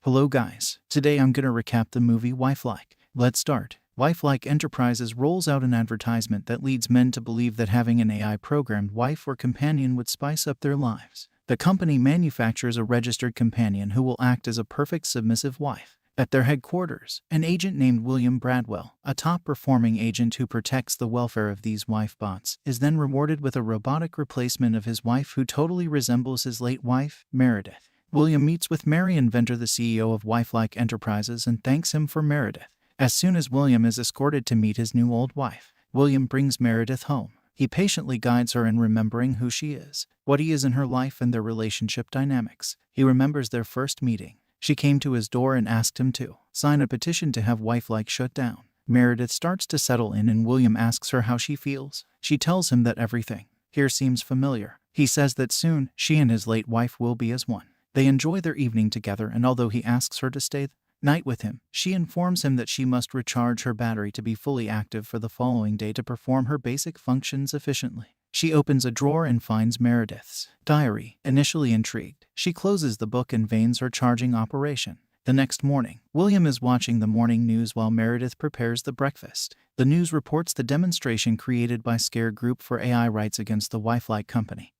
Hello guys, today I'm gonna recap the movie Wifelike. Let's start. Wifelike Enterprises rolls out an advertisement that leads men to believe that having an AI-programmed wife or companion would spice up their lives. The company manufactures a registered companion who will act as a perfect submissive wife. At their headquarters, an agent named William Bradwell, a top-performing agent who protects the welfare of these wife bots, is then rewarded with a robotic replacement of his wife who totally resembles his late wife, Meredith. William meets with Mary Inventor, the CEO of Wifelike Enterprises, and thanks him for Meredith. As soon as William is escorted to meet his new old wife, William brings Meredith home. He patiently guides her in remembering who she is, what he is in her life, and their relationship dynamics. He remembers their first meeting. She came to his door and asked him to sign a petition to have Wifelike shut down. Meredith starts to settle in and William asks her how she feels. She tells him that everything here seems familiar. He says that soon she and his late wife will be as one. They enjoy their evening together, and although he asks her to stay the night with him, she informs him that she must recharge her battery to be fully active for the following day to perform her basic functions efficiently. She opens a drawer and finds Meredith's diary. Initially intrigued, she closes the book and vanes her charging operation. The next morning, William is watching the morning news while Meredith prepares the breakfast. The news reports the demonstration created by Scare Group for AI rights against the Wifelike company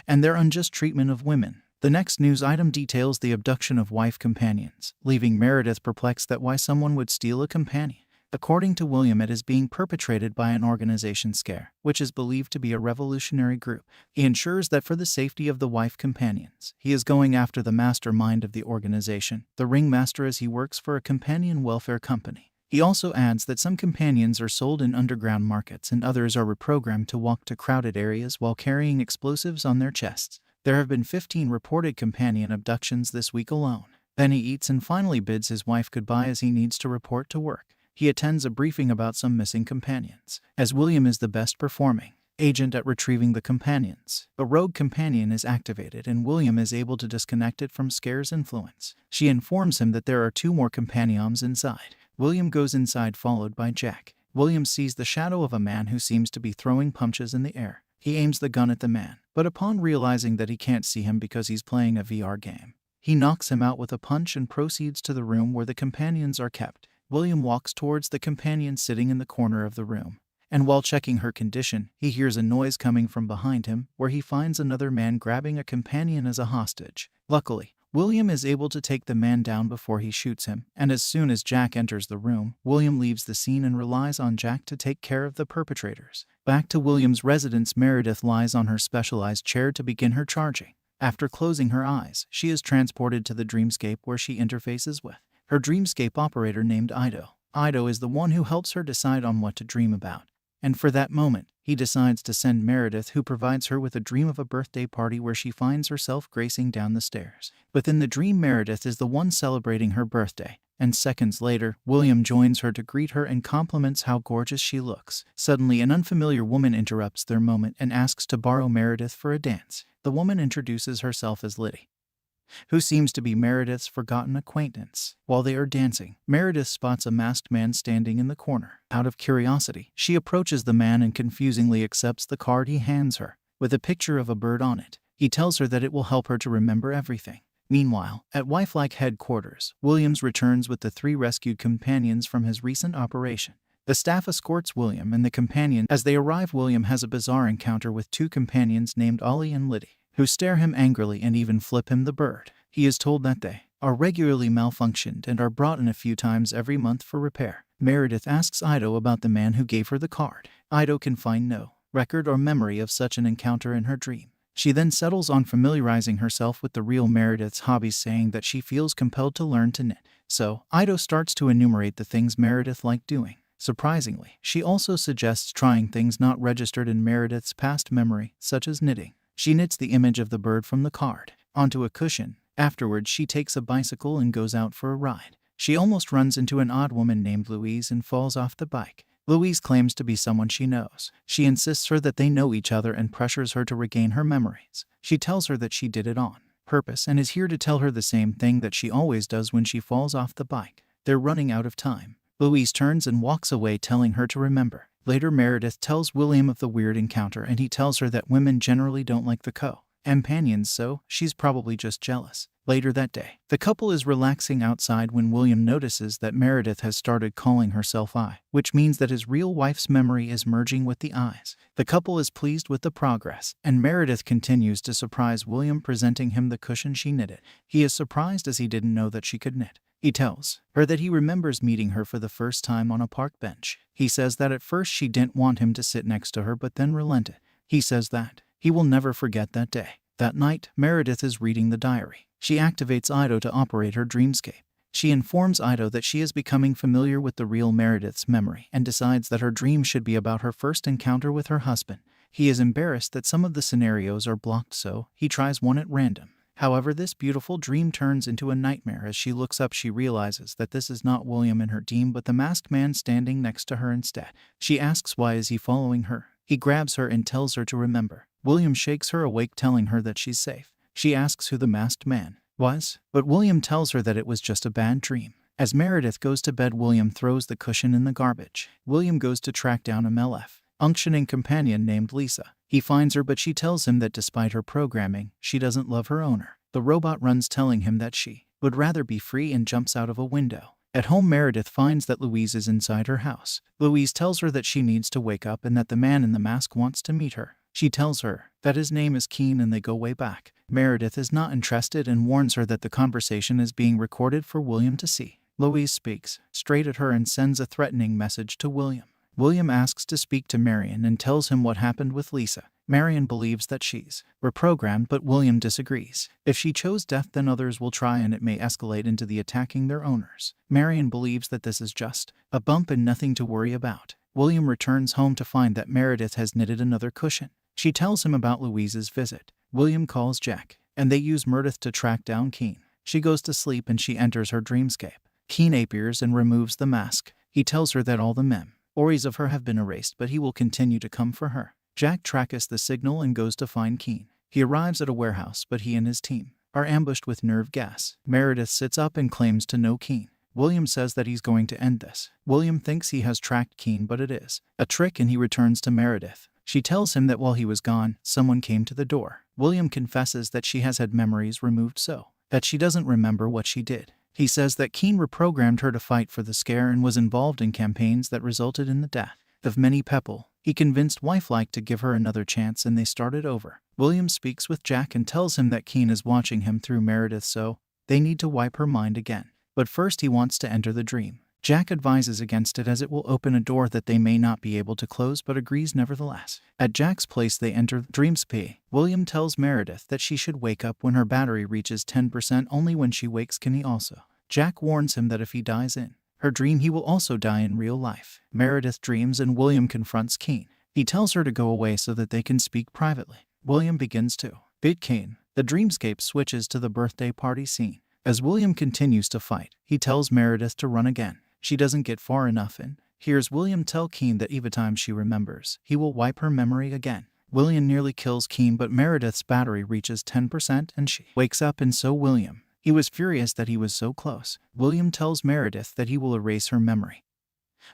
and their unjust treatment of women. The next news item details the abduction of wife companions, leaving Meredith perplexed that why someone would steal a companion. According to William, it is being perpetrated by an organization, Scare, which is believed to be a revolutionary group. He ensures that for the safety of the wife companions, he is going after the mastermind of the organization, the ringmaster, as he works for a companion welfare company. He also adds that some companions are sold in underground markets and others are reprogrammed to walk to crowded areas while carrying explosives on their chests. There have been 15 reported companion abductions this week alone. Then he eats and finally bids his wife goodbye as he needs to report to work. He attends a briefing about some missing companions, as William is the best performing agent at retrieving the companions. A rogue companion is activated and William is able to disconnect it from Scare's influence. She informs him that there are 2 more companions inside. William goes inside, followed by Jack. William sees the shadow of a man who seems to be throwing punches in the air. He aims the gun at the man, but upon realizing that he can't see him because he's playing a VR game, he knocks him out with a punch and proceeds to the room where the companions are kept. William walks towards the companion sitting in the corner of the room, and while checking her condition, he hears a noise coming from behind him where he finds another man grabbing a companion as a hostage. Luckily, William is able to take the man down before he shoots him, and as soon as Jack enters the room, William leaves the scene and relies on Jack to take care of the perpetrators. Back to William's residence, Meredith lies on her specialized chair to begin her charging. After closing her eyes, she is transported to the dreamscape where she interfaces with her dreamscape operator named Ido. Ido is the one who helps her decide on what to dream about, and for that moment, he decides to send Meredith, who provides her with a dream of a birthday party where she finds herself gracing down the stairs. Within the dream, Meredith is the one celebrating her birthday, and seconds later, William joins her to greet her and compliments how gorgeous she looks. Suddenly, an unfamiliar woman interrupts their moment and asks to borrow Meredith for a dance. The woman introduces herself as Liddy, who seems to be Meredith's forgotten acquaintance. While they are dancing, Meredith spots a masked man standing in the corner. Out of curiosity, she approaches the man and confusingly accepts the card he hands her, with a picture of a bird on it. He tells her that it will help her to remember everything. Meanwhile, at Wifelike headquarters, Williams returns with the 3 rescued companions from his recent operation. The staff escorts William and the companion. As they arrive, William has a bizarre encounter with 2 companions named Ollie and Liddy, who stare him angrily and even flip him the bird. He is told that they are regularly malfunctioned and are brought in a few times every month for repair. Meredith asks Ido about the man who gave her the card. Ido can find no record or memory of such an encounter in her dream. She then settles on familiarizing herself with the real Meredith's hobbies, saying that she feels compelled to learn to knit. So, Ido starts to enumerate the things Meredith liked doing. Surprisingly, she also suggests trying things not registered in Meredith's past memory, such as knitting. She knits the image of the bird from the card onto a cushion. Afterwards, she takes a bicycle and goes out for a ride. She almost runs into an odd woman named Louise and falls off the bike. Louise claims to be someone she knows. She insists her that they know each other and pressures her to regain her memories. She tells her that she did it on purpose and is here to tell her the same thing that she always does when she falls off the bike. They're running out of time. Louise turns and walks away, telling her to remember. Later, Meredith tells William of the weird encounter and he tells her that women generally don't like the companions, so she's probably just jealous. Later that day, the couple is relaxing outside when William notices that Meredith has started calling herself I, which means that his real wife's memory is merging with the I's. The couple is pleased with the progress, and Meredith continues to surprise William, presenting him the cushion she knitted. He is surprised as he didn't know that she could knit. He tells her that he remembers meeting her for the first time on a park bench. He says that at first she didn't want him to sit next to her but then relented. He says that he will never forget that day. That night, Meredith is reading the diary. She activates Ido to operate her dreamscape. She informs Ido that she is becoming familiar with the real Meredith's memory and decides that her dream should be about her first encounter with her husband. He is embarrassed that some of the scenarios are blocked, so he tries one at random. However, this beautiful dream turns into a nightmare. As she looks up, she realizes that this is not William and her team but the masked man standing next to her instead. She asks why is he following her. He grabs her and tells her to remember. William shakes her awake, telling her that she's safe. She asks who the masked man was, but William tells her that it was just a bad dream. As Meredith goes to bed, William throws the cushion in the garbage. William goes to track down a malfunctioning companion named Lisa. He finds her, but she tells him that despite her programming, she doesn't love her owner. The robot runs, telling him that she would rather be free, and jumps out of a window. At home, Meredith finds that Louise is inside her house. Louise tells her that she needs to wake up and that the man in the mask wants to meet her. She tells her that his name is Keen and they go way back. Meredith is not interested and warns her that the conversation is being recorded for William to see. Louise speaks straight at her and sends a threatening message to William. William asks to speak to Marion and tells him what happened with Lisa. Marion believes that she's reprogrammed, but William disagrees. If she chose death, then others will try and it may escalate into the attacking their owners. Marion believes that this is just a bump and nothing to worry about. William returns home to find that Meredith has knitted another cushion. She tells him about Louise's visit. William calls Jack, and they use Meredith to track down Keen. She goes to sleep and she enters her dreamscape. Keen appears and removes the mask. He tells her that all the memories of her have been erased, but he will continue to come for her. Jack tracks the signal and goes to find Keen. He arrives at a warehouse, but he and his team are ambushed with nerve gas. Meredith sits up and claims to know Keen. William says that he's going to end this. William thinks he has tracked Keen, but it is a trick, and he returns to Meredith. She tells him that while he was gone, someone came to the door. William confesses that she has had memories removed so that she doesn't remember what she did. He says that Keen reprogrammed her to fight for the scare and was involved in campaigns that resulted in the death of many people. He convinced Wifelike to give her another chance and they started over. William speaks with Jack and tells him that Keen is watching him through Meredith, so they need to wipe her mind again. But first he wants to enter the dream. Jack advises against it as it will open a door that they may not be able to close, but agrees nevertheless. At Jack's place they enter Dreamscape. William tells Meredith that she should wake up when her battery reaches 10%. Only when she wakes can he also. Jack warns him that if he dies in her dream he will also die in real life. Meredith dreams and William confronts Keen. He tells her to go away so that they can speak privately. William begins to beat Keen. The dreamscape switches to the birthday party scene. As William continues to fight, he tells Meredith to run again. She doesn't get far enough and hears William tell Keen that every time she remembers, he will wipe her memory again. William nearly kills Keen, but Meredith's battery reaches 10% and she wakes up, and so William. He was furious that he was so close. William tells Meredith that he will erase her memory,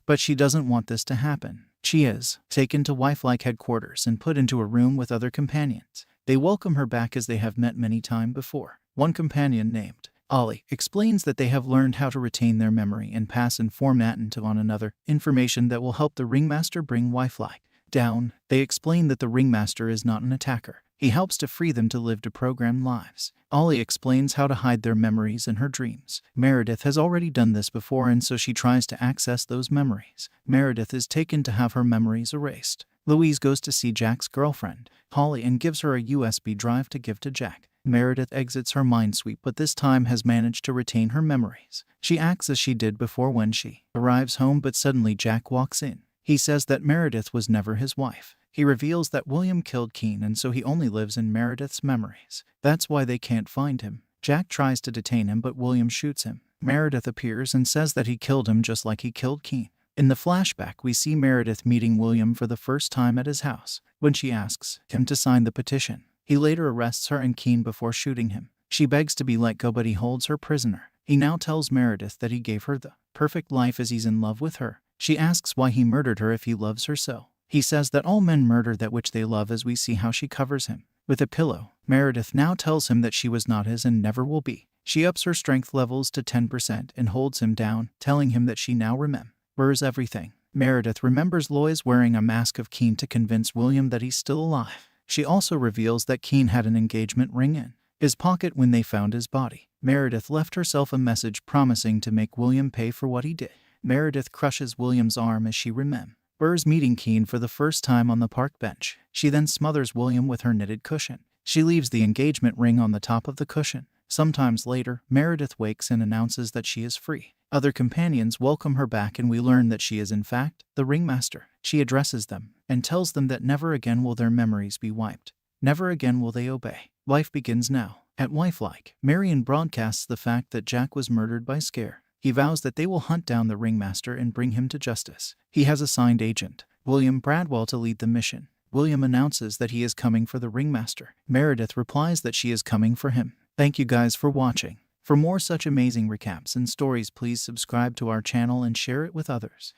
but she doesn't want this to happen. She is taken to Wifelike headquarters and put into a room with other companions. They welcome her back as they have met many times before. One companion named Ollie explains that they have learned how to retain their memory and pass information to one another, information that will help the ringmaster bring Wifelike down. They explain that the ringmaster is not an attacker. He helps to free them to live deprogrammed lives. Ollie explains how to hide their memories in her dreams. Meredith has already done this before, and so she tries to access those memories. Meredith is taken to have her memories erased. Louise goes to see Jack's girlfriend, Holly, and gives her a USB drive to give to Jack. Meredith exits her mind sweep, but this time has managed to retain her memories. She acts as she did before when she arrives home, but suddenly Jack walks in. He says that Meredith was never his wife. He reveals that William killed Keen, and so he only lives in Meredith's memories. That's why they can't find him. Jack tries to detain him, but William shoots him. Meredith appears and says that he killed him just like he killed Keen. In the flashback, we see Meredith meeting William for the first time at his house. When she asks him to sign the petition, he later arrests her and Keen before shooting him. She begs to be let go, but he holds her prisoner. He now tells Meredith that he gave her the perfect life as he's in love with her. She asks why he murdered her if he loves her so. He says that all men murder that which they love, as we see how she covers him. With a pillow, Meredith now tells him that she was not his and never will be. She ups her strength levels to 10% and holds him down, telling him that she now remembers everything. Meredith remembers Lois wearing a mask of Keen to convince William that he's still alive. She also reveals that Keen had an engagement ring in his pocket when they found his body. Meredith left herself a message promising to make William pay for what he did. Meredith crushes William's arm as she remembers meeting Keen for the first time on the park bench. She then smothers William with her knitted cushion. She leaves the engagement ring on the top of the cushion. Sometimes later, Meredith wakes and announces that she is free. Other companions welcome her back and we learn that she is in fact the ringmaster. She addresses them and tells them that never again will their memories be wiped. Never again will they obey. Life begins now. At Wifelike, Marion broadcasts the fact that Jack was murdered by Scare. He vows that they will hunt down the ringmaster and bring him to justice. He has assigned agent William Bradwell to lead the mission. William announces that he is coming for the ringmaster. Meredith replies that she is coming for him. Thank you guys for watching. For more such amazing recaps and stories, please subscribe to our channel and share it with others.